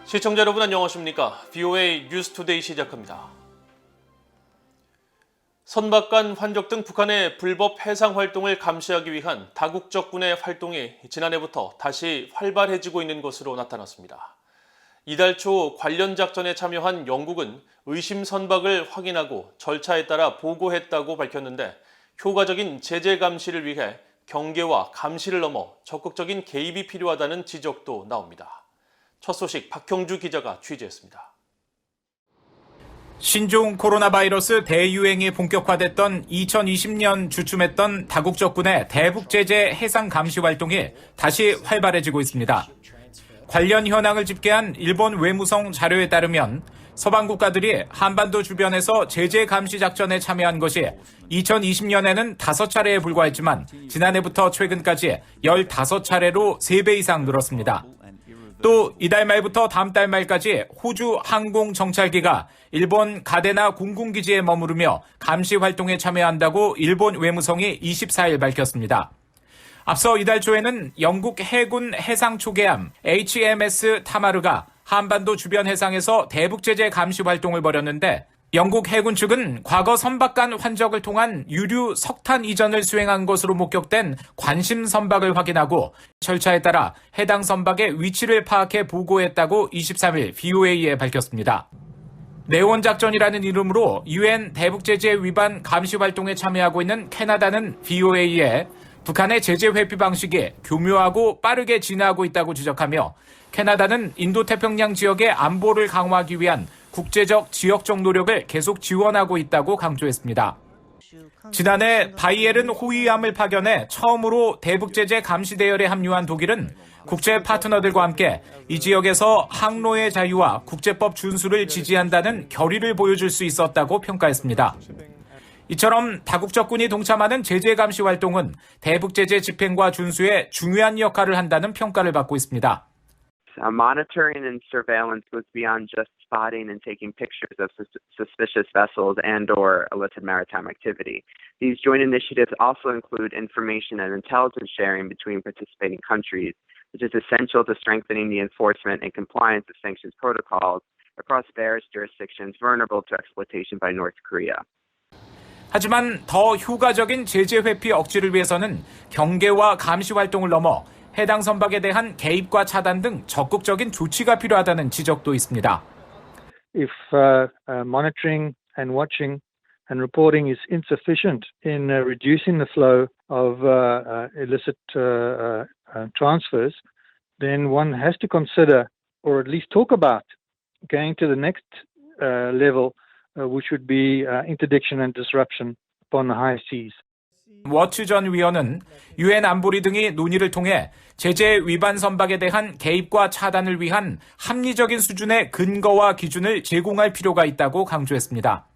시청자 여러분 안녕하십니까? VOA 뉴스투데이 시작합니다. 선박 간 환적 등 북한의 불법 해상 활동을 감시하기 위한 다국적군의 활동이 지난해부터 다시 활발해지고 있는 것으로 나타났습니다. 이달 초 관련 작전에 참여한 영국은 의심 선박을 확인하고 절차에 따라 보고했다고 밝혔는데 효과적인 제재 감시를 위해 경계와 감시를 넘어 적극적인 개입이 필요하다는 지적도 나옵니다. 첫 소식 박형주 기자가 취재했습니다. 신종 코로나 바이러스 대유행이 본격화됐던 2020년 주춤했던 다국적군의 대북 제재 해상 감시 활동이 다시 활발해지고 있습니다. 관련 현황을 집계한 일본 외무성 자료에 따르면 서방 국가들이 한반도 주변에서 제재 감시 작전에 참여한 것이 2020년에는 5차례에 불과했지만 지난해부터 최근까지 15차례로 3배 이상 늘었습니다. 또 이달 말부터 다음 달 말까지 호주 항공정찰기가 일본 가데나 공군기지에 머무르며 감시 활동에 참여한다고 일본 외무성이 24일 밝혔습니다. 앞서 이달 초에는 영국 해군 해상 초계함 HMS 타마르가 한반도 주변 해상에서 대북 제재 감시 활동을 벌였는데 영국 해군 측은 과거 선박 간 환적을 통한 유류 석탄 이전을 수행한 것으로 목격된 관심 선박을 확인하고 절차에 따라 해당 선박의 위치를 파악해 보고했다고 23일 VOA에 밝혔습니다. 네온 작전이라는 이름으로 UN 대북 제재 위반 감시 활동에 참여하고 있는 캐나다는 VOA에 북한의 제재 회피 방식이 교묘하고 빠르게 진화하고 있다고 지적하며 캐나다는 인도태평양 지역의 안보를 강화하기 위한 국제적, 지역적 노력을 계속 지원하고 있다고 강조했습니다. 지난해 바이에른 호위함을 파견해 처음으로 대북 제재 감시 대열에 합류한 독일은 국제 파트너들과 함께 이 지역에서 항로의 자유와 국제법 준수를 지지한다는 결의를 보여줄 수 있었다고 평가했습니다. 이처럼 다국적군이 동참하는 제재 감시 활동은 대북 제재 집행과 준수에 중요한 역할을 한다는 평가를 받고 있습니다. Monitoring and surveillance goes beyond just spotting and taking pictures of suspicious vessels and/or illicit maritime activity. These joint initiatives also include information and intelligence sharing between participating countries, which is essential to strengthening the enforcement and compliance of sanctions protocols across various jurisdictions vulnerable to exploitation by North Korea. 하지만 더 효과적인 제재 회피 억지를 위해서는 경계와 감시 활동을 넘어 해당 선박에 대한 개입과 차단 등 적극적인 조치가 필요하다는 지적도 있습니다. If monitoring and watching and reporting is insufficient in reducing the flow of illicit transfers, then one has to consider or at least talk about going to the next level, which would be interdiction and disruption upon the high seas. 워츠 전 위원은 유엔 안보리 등이 논의를 통해 제재 위반 선박에 대한 개입과 차단을 위한 합리적인 수준의 근거와 기준을 제공할 필요가 있다고 강조했습니다.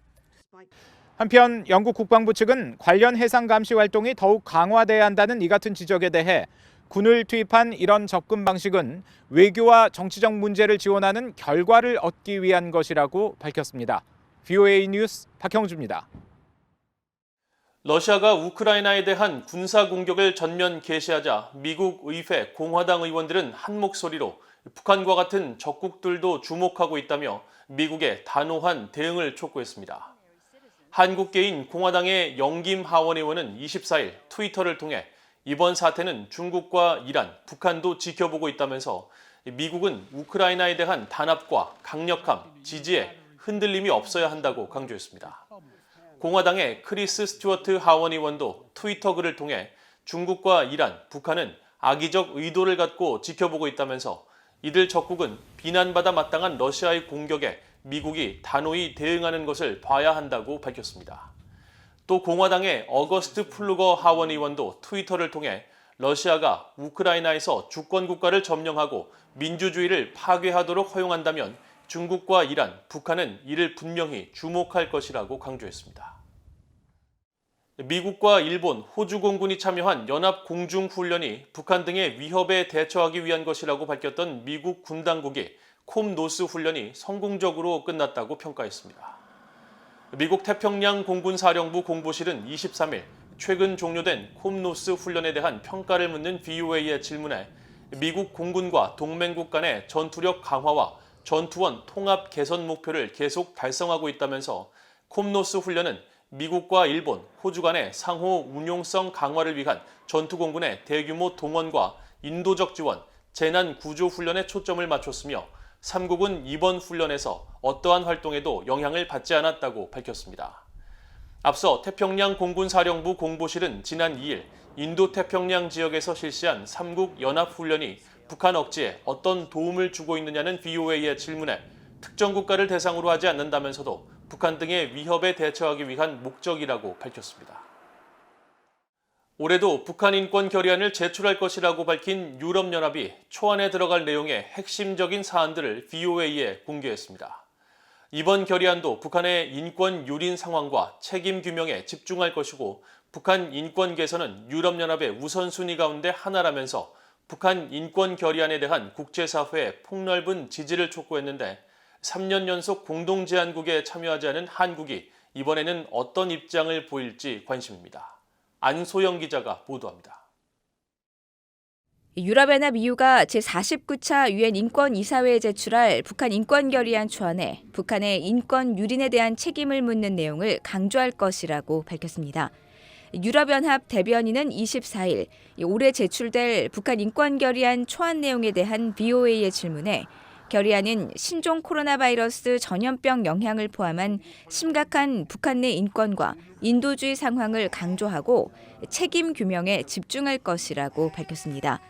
한편 영국 국방부 측은 관련 해상 감시 활동이 더욱 강화돼야 한다는 이 같은 지적에 대해 군을 투입한 이런 접근 방식은 외교와 정치적 문제를 지원하는 결과를 얻기 위한 것이라고 밝혔습니다. VOA 뉴스 박형주입니다. 러시아가 우크라이나에 대한 군사 공격을 전면 개시하자 미국 의회 공화당 의원들은 한 목소리로 북한과 같은 적국들도 주목하고 있다며 미국의 단호한 대응을 촉구했습니다. 한국계인 공화당의 영김 하원 의원은 24일 트위터를 통해 이번 사태는 중국과 이란, 북한도 지켜보고 있다면서 미국은 우크라이나에 대한 단합과 강력함, 지지에 흔들림이 없어야 한다고 강조했습니다. 공화당의 크리스 스튜어트 하원 의원도 트위터 글을 통해 중국과 이란, 북한은 악의적 의도를 갖고 지켜보고 있다면서 이들 적국은 비난받아 마땅한 러시아의 공격에 미국이 단호히 대응하는 것을 봐야 한다고 밝혔습니다. 또 공화당의 어거스트 플루거 하원 의원도 트위터를 통해 러시아가 우크라이나에서 주권국가를 점령하고 민주주의를 파괴하도록 허용한다면 중국과 이란, 북한은 이를 분명히 주목할 것이라고 강조했습니다. 미국과 일본, 호주 공군이 참여한 연합공중훈련이 북한 등의 위협에 대처하기 위한 것이라고 밝혔던 미국 군 당국이 콤노스 훈련이 성공적으로 끝났다고 평가했습니다. 미국 태평양 공군사령부 공보실은 23일 최근 종료된 콤노스 훈련에 대한 평가를 묻는 VOA의 질문에 미국 공군과 동맹국 간의 전투력 강화와 전투원 통합 개선 목표를 계속 달성하고 있다면서 콤노스 훈련은 미국과 일본, 호주 간의 상호 운용성 강화를 위한 전투공군의 대규모 동원과 인도적 지원, 재난 구조 훈련에 초점을 맞췄으며 3국은 이번 훈련에서 어떠한 활동에도 영향을 받지 않았다고 밝혔습니다. 앞서 태평양 공군사령부 공보실은 지난 2일 인도태평양 지역에서 실시한 3국 연합훈련이 북한 억지에 어떤 도움을 주고 있느냐는 VOA의 질문에 특정 국가를 대상으로 하지 않는다면서도 북한 등의 위협에 대처하기 위한 목적이라고 밝혔습니다. 올해도 북한 인권 결의안을 제출할 것이라고 밝힌 유럽연합이 초안에 들어갈 내용의 핵심적인 사안들을 VOA에 공개했습니다. 이번 결의안도 북한의 인권 유린 상황과 책임 규명에 집중할 것이고 북한 인권 개선은 유럽연합의 우선순위 가운데 하나라면서 북한 인권 결의안에 대한 국제사회의 폭넓은 지지를 촉구했는데 3년 연속 공동제안국에 참여하지 않은 한국이 이번에는 어떤 입장을 보일지 관심입니다. 안소영 기자가 보도합니다. 유럽연합 EU가 제49차 유엔 인권이사회에 제출할 북한 인권결의안 초안에 북한의 인권 유린에 대한 책임을 묻는 내용을 강조할 것이라고 밝혔습니다. 유럽연합 대변인은 24일 올해 제출될 북한 인권결의안 초안 내용에 대한 VOA의 질문에 결의안은 신종 코로나 바이러스 전염병 영향을 포함한 심각한 북한 내 인권과 인도주의 상황을 강조하고 책임 규명에 집중할 것이라고 밝혔습니다.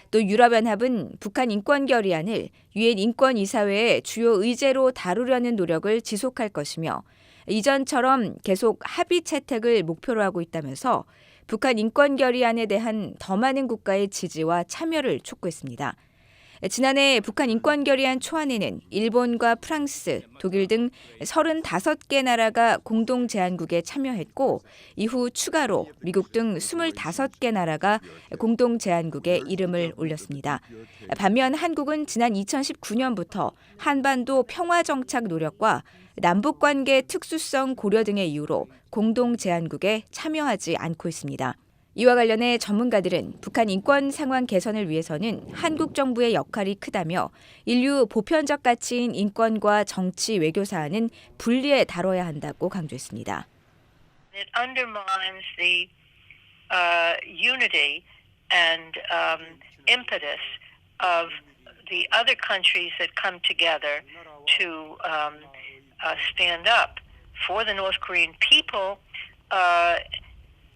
또 유럽연합은 북한 인권결의안을 유엔 인권이사회의 주요 의제로 다루려는 노력을 지속할 것이며 이전처럼 계속 합의 채택을 목표로 하고 있다면서 북한 인권결의안에 대한 더 많은 국가의 지지와 참여를 촉구했습니다. 지난해 북한 인권결의안 초안에는 일본과 프랑스, 독일 등 35개 나라가 공동제안국에 참여했고 이후 추가로 미국 등 25개 나라가 공동제안국에 이름을 올렸습니다. 반면 한국은 지난 2019년부터 한반도 평화정착 노력과 남북관계 특수성 고려 등의 이유로 공동제안국에 참여하지 않고 있습니다. 이와 관련해 전문가들은 북한 인권 상황 개선을 위해서는 한국 정부의 역할이 크다며 인류 보편적 가치인 인권과 정치 외교 사안은 분리해 다뤄야 한다고 강조했습니다. It undermines the unity and impetus of the other countries that come together to stand up for the North Korean people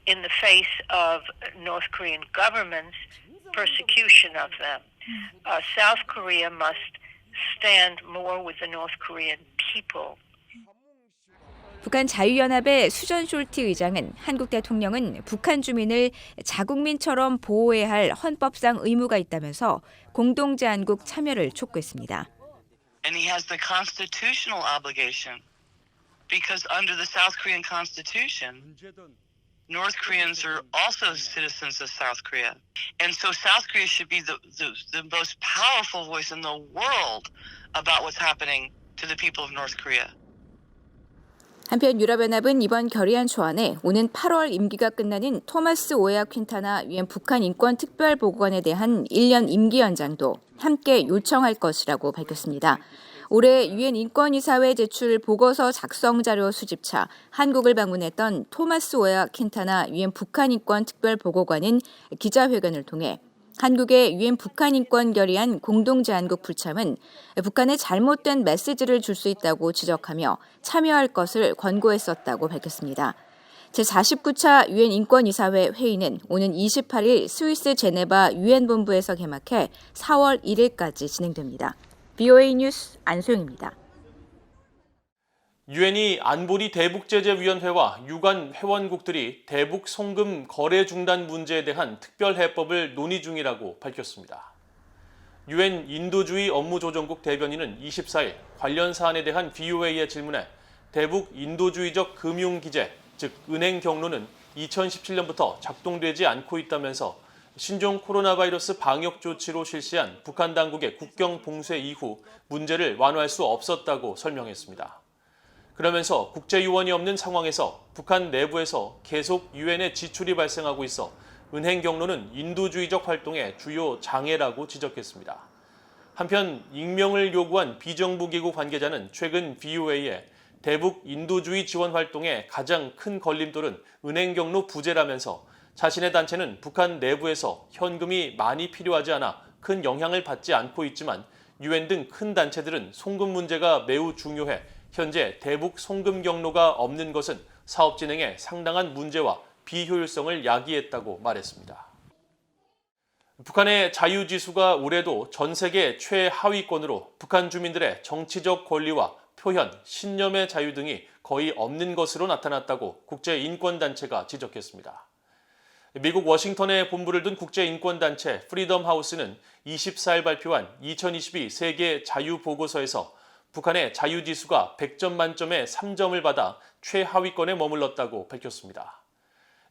in the face of North Korean government's persecution of them. South Korea must stand more with the North Korean people. 북한 자유연합의 수전 숄티 의장은 한국 대통령은 북한 주민을 자국민처럼 보호해야 할 헌법상 의무가 있다면서 공동제안국 참여를 촉구했습니다. And he has the constitutional obligation because under the South Korean constitution, North Koreans are also citizens of South Korea. And so South Korea should be the most powerful voice in the world about what's happening to the people of North Korea. 한편 유럽연합은 이번 결의안 초안에 오는 8월 임기가 끝나는 토마스 오에아 퀸타나 유엔 북한 인권 특별보고관에 대한 1년 임기 연장도 함께 요청할 것이라고 밝혔습니다. 올해 유엔 인권이사회 제출 보고서 작성 자료 수집차 한국을 방문했던 토마스 오에아 퀸타나 유엔 북한 인권 특별보고관은 기자회견을 통해 한국의 유엔 북한 인권 결의안 공동제안국 불참은 북한에 잘못된 메시지를 줄 수 있다고 지적하며 참여할 것을 권고했었다고 밝혔습니다. 제49차 유엔 인권이사회 회의는 오는 28일 스위스 제네바 유엔 본부에서 개막해 4월 1일까지 진행됩니다. VOA 뉴스 안소영입니다. 유엔이 안보리 대북제재위원회와 유관 회원국들이 대북 송금 거래 중단 문제에 대한 특별 해법을 논의 중이라고 밝혔습니다. 유엔 인도주의 업무조정국 대변인은 24일 관련 사안에 대한 VOA의 질문에 대북 인도주의적 금융기재, 즉 은행 경로는 2017년부터 작동되지 않고 있다면서 신종 코로나 바이러스 방역 조치로 실시한 북한 당국의 국경 봉쇄 이후 문제를 완화할 수 없었다고 설명했습니다. 그러면서 국제유언이 없는 상황에서 북한 내부에서 계속 유엔의 지출이 발생하고 있어 은행 경로는 인도주의적 활동의 주요 장애라고 지적했습니다. 한편 익명을 요구한 비정부기구 관계자는 최근 VOA에 대북 인도주의 지원 활동의 가장 큰 걸림돌은 은행 경로 부재라면서 자신의 단체는 북한 내부에서 현금이 많이 필요하지 않아 큰 영향을 받지 않고 있지만 유엔 등 큰 단체들은 송금 문제가 매우 중요해 현재 대북 송금 경로가 없는 것은 사업 진행에 상당한 문제와 비효율성을 야기했다고 말했습니다. 북한의 자유지수가 올해도 전 세계 최하위권으로 북한 주민들의 정치적 권리와 표현, 신념의 자유 등이 거의 없는 것으로 나타났다고 국제인권단체가 지적했습니다. 미국 워싱턴에 본부를 둔 국제인권단체 프리덤 하우스는 24일 발표한 2022 세계 자유보고서에서 북한의 자유지수가 100점 만점에 3점을 받아 최하위권에 머물렀다고 밝혔습니다.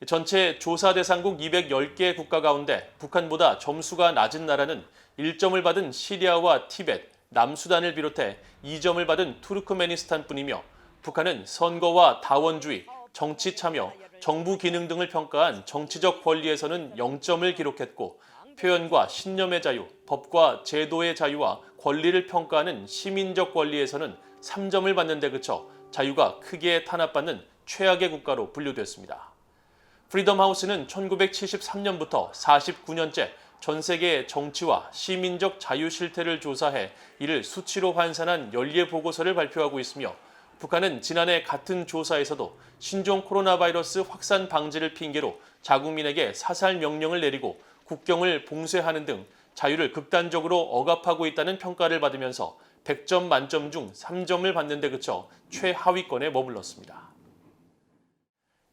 전체 조사 대상국 210개 국가 가운데 북한보다 점수가 낮은 나라는 1점을 받은 시리아와 티벳, 남수단을 비롯해 2점을 받은 투르크메니스탄뿐이며 북한은 선거와 다원주의, 정치 참여, 정부 기능 등을 평가한 정치적 권리에서는 0점을 기록했고 표현과 신념의 자유, 법과 제도의 자유와 권리를 평가하는 시민적 권리에서는 3점을 받는 데 그쳐 자유가 크게 탄압받는 최악의 국가로 분류됐습니다. 프리덤 하우스는 1973년부터 49년째 전 세계의 정치와 시민적 자유 실태를 조사해 이를 수치로 환산한 연례 보고서를 발표하고 있으며 북한은 지난해 같은 조사에서도 신종 코로나 바이러스 확산 방지를 핑계로 자국민에게 사살 명령을 내리고 국경을 봉쇄하는 등 자유를 극단적으로 억압하고 있다는 평가를 받으면서 100점 만점 중 3점을 받는 데 그쳐 최하위권에 머물렀습니다.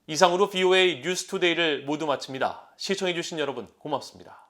이상으로 VOA 뉴스투데이를 모두 마칩니다. 시청해주신 여러분 고맙습니다.